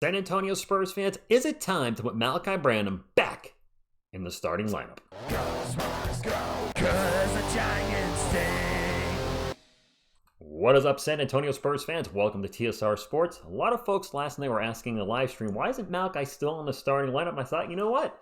San Antonio Spurs fans, is it time to put Malaki Branham back in the starting lineup? Go, Spurs, go, 'cause the Giants stay. What is up, San Antonio Spurs fans? Welcome to TSR Sports. A lot of folks last night were asking in the live stream, why isn't Malaki still in the starting lineup? I thought, you know what?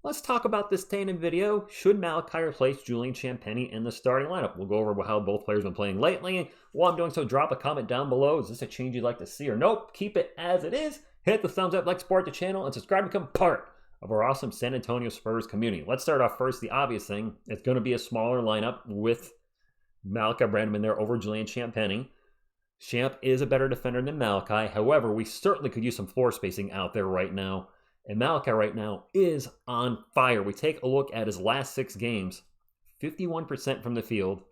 Let's talk about this tainted video. Should Malaki replace Julian in the starting lineup? We'll go over how both players have been playing lately. While I'm doing so, drop a comment down below. Is this a change you'd like to see or nope? Keep it as it is. Hit the thumbs up, like, support the channel, and subscribe to become part of our awesome San Antonio Spurs community. Let's start off first. The obvious thing, it's going to be a smaller lineup with Malaki Branham in there over Julian Champagnie. Champ is a better defender than Malaki. However, we certainly could use some floor spacing out there right now. And Malaki right now is on fire. We take a look at his last 6 games. 51% from the field.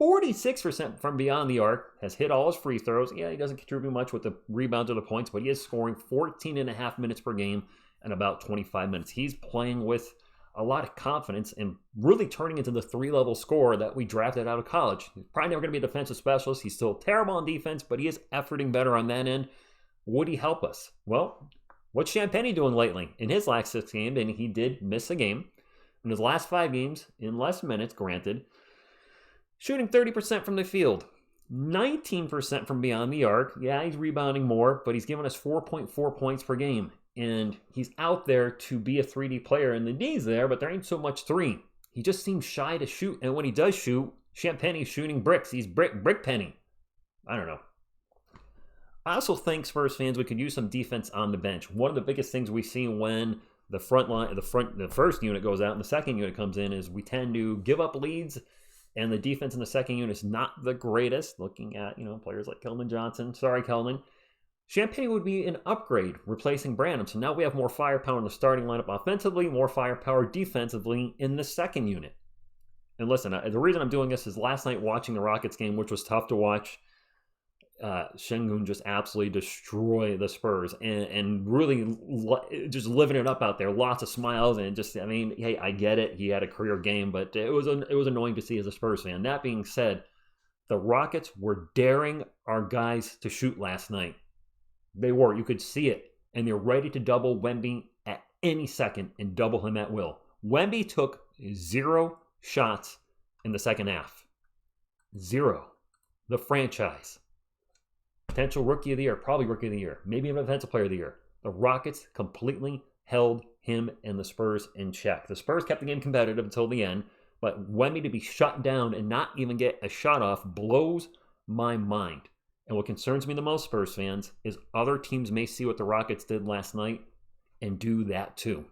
46% from beyond the arc. Has hit all his free throws. Yeah, he doesn't contribute much with the rebounds or the points, but he is scoring 14.5 minutes per game and about 25 minutes. He's playing with a lot of confidence and really turning into the 3-level scorer that we drafted out of college. He's probably never going to be a defensive specialist. He's still terrible on defense, but he is efforting better on that end. Would he help us? Well, what's Champagnie doing lately? In his last 6 games, and he did miss a game. In his last 5 games, in less minutes, granted, shooting 30% from the field, 19% from beyond the arc. Yeah, he's rebounding more, but he's giving us 4.4 points per game. And he's out there to be a 3D player, and the D's there, but there ain't so much 3. He just seems shy to shoot, and when he does shoot, Champagnie's shooting bricks. He's brick penny. I don't know. I also think, Spurs fans, we could use some defense on the bench. One of the biggest things we see when the first unit goes out and the second unit comes in is we tend to give up leads, and the defense in the second unit is not the greatest. Looking at, players like Keldon Johnson. Sorry, Keldon. Champagnie would be an upgrade, replacing Branham. So now we have more firepower in the starting lineup offensively, more firepower defensively in the second unit. And listen, the reason I'm doing this is last night watching the Rockets game, which was tough to watch, Şengün just absolutely destroy the Spurs and really just living it up out there. Lots of smiles and just, hey, I get it. He had a career game, but it was annoying to see as a Spurs fan. That being said, the Rockets were daring our guys to shoot last night. They were. You could see it. And they're ready to double Wemby at any second and double him at will. Wemby took 0 shots in the second half. 0. The franchise. Potential rookie of the year, probably rookie of the year, maybe even defensive player of the year. The Rockets completely held him and the Spurs in check. The Spurs kept the game competitive until the end, but Wemby to be shut down and not even get a shot off blows my mind. And what concerns me the most, Spurs fans, is other teams may see what the Rockets did last night and do that too.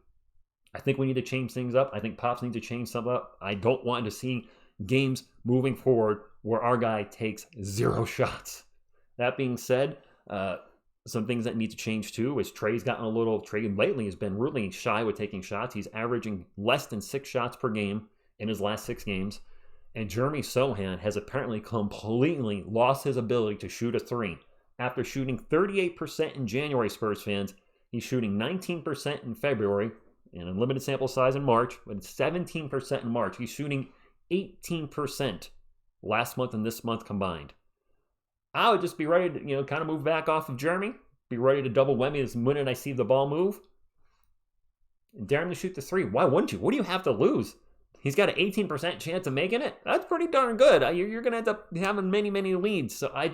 I think we need to change things up. I think Pops need to change something up. I don't want to see games moving forward where our guy takes 0 shots. That being said, some things that need to change too is Trey lately has been really shy with taking shots. He's averaging less than 6 shots per game in his last 6 games. And Jeremy Sohan has apparently completely lost his ability to shoot a 3. After shooting 38% in January, Spurs fans, he's shooting 19% in February, and a limited sample size in March, but 17% in March. He's shooting 18% last month and this month combined. I would just be ready to, kind of move back off of Jeremy, be ready to double Wemby the minute I see the ball move, and dare him to shoot the 3. Why wouldn't you? What do you have to lose? He's got an 18% chance of making it. That's pretty darn good. You're going to end up having many, many leads. So I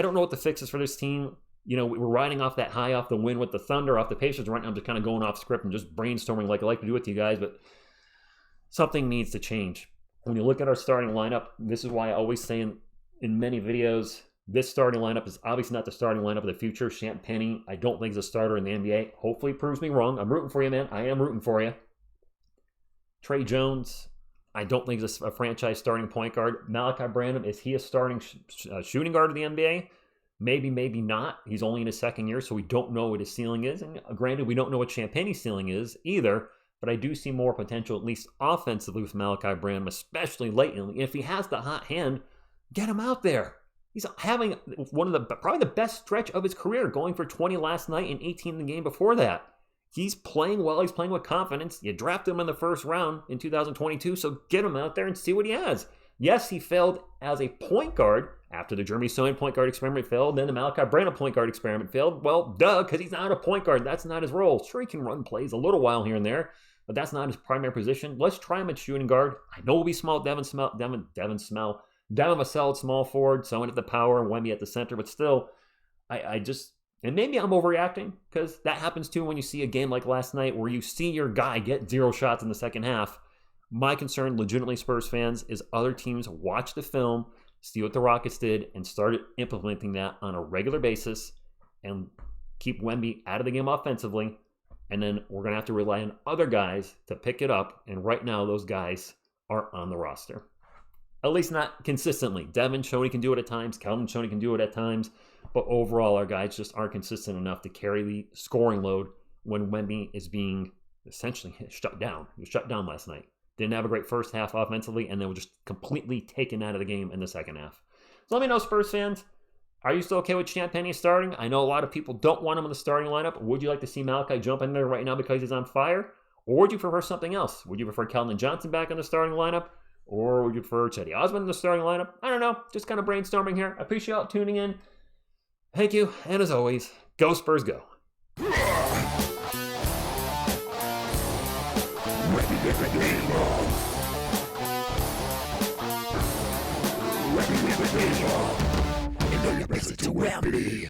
don't know what the fix is for this team. We're riding off that high off the win with the Thunder, off the Pacers right now. I'm just kind of going off script and just brainstorming like I like to do with you guys. But something needs to change. When you look at our starting lineup, this is why I always say in many videos, this starting lineup is obviously not the starting lineup of the future. Champagnie, I don't think is a starter in the NBA. Hopefully proves me wrong. I'm rooting for you, man. I am rooting for you. Trey Jones, I don't think is a franchise starting point guard. Malaki Branham, is he a starting shooting guard of the NBA? Maybe, maybe not. He's only in his 2nd year, so we don't know what his ceiling is. And granted, we don't know what Champagnie's ceiling is either, but I do see more potential, at least offensively, with Malaki Branham, especially lately. If he has the hot hand, get him out there. He's having probably the best stretch of his career, going for 20 last night and 18 the game before that. He's playing well. He's playing with confidence. You drafted him in the first round in 2022, so get him out there and see what he has. Yes, he failed as a point guard after the Jeremy Sohan point guard experiment failed, then the Malaki Branham point guard experiment failed. Well, duh, because he's not a point guard. That's not his role. Sure, he can run plays a little while here and there, but that's not his primary position. Let's try him at shooting guard. I know we'll be small. Devin Vassell at small forward, Sohan at the power, and Wemby at the center, but still, and maybe I'm overreacting because that happens too when you see a game like last night where you see your guy get 0 shots in the second half. My concern, legitimately Spurs fans, is other teams watch the film, see what the Rockets did, and started implementing that on a regular basis and keep Wemby out of the game offensively. And then we're going to have to rely on other guys to pick it up. And right now, those guys are on the roster. At least not consistently. Devin Shoney can do it at times. Calvin Shoney can do it at times. But overall, our guys just aren't consistent enough to carry the scoring load when Wemby is being essentially shut down. He was shut down last night. Didn't have a great first half offensively, and then was just completely taken out of the game in the second half. So let me know, Spurs fans, are you still okay with Champagnie starting? I know a lot of people don't want him in the starting lineup. Would you like to see Malaki jump in there right now because he's on fire? Or would you prefer something else? Would you prefer Keldon Johnson back in the starting lineup? Or would you prefer Cedi Osman in the starting lineup? I don't know. Just kind of brainstorming here. I appreciate y'all tuning in. Thank you, and as always, go Spurs, go. You know you makes it too happy.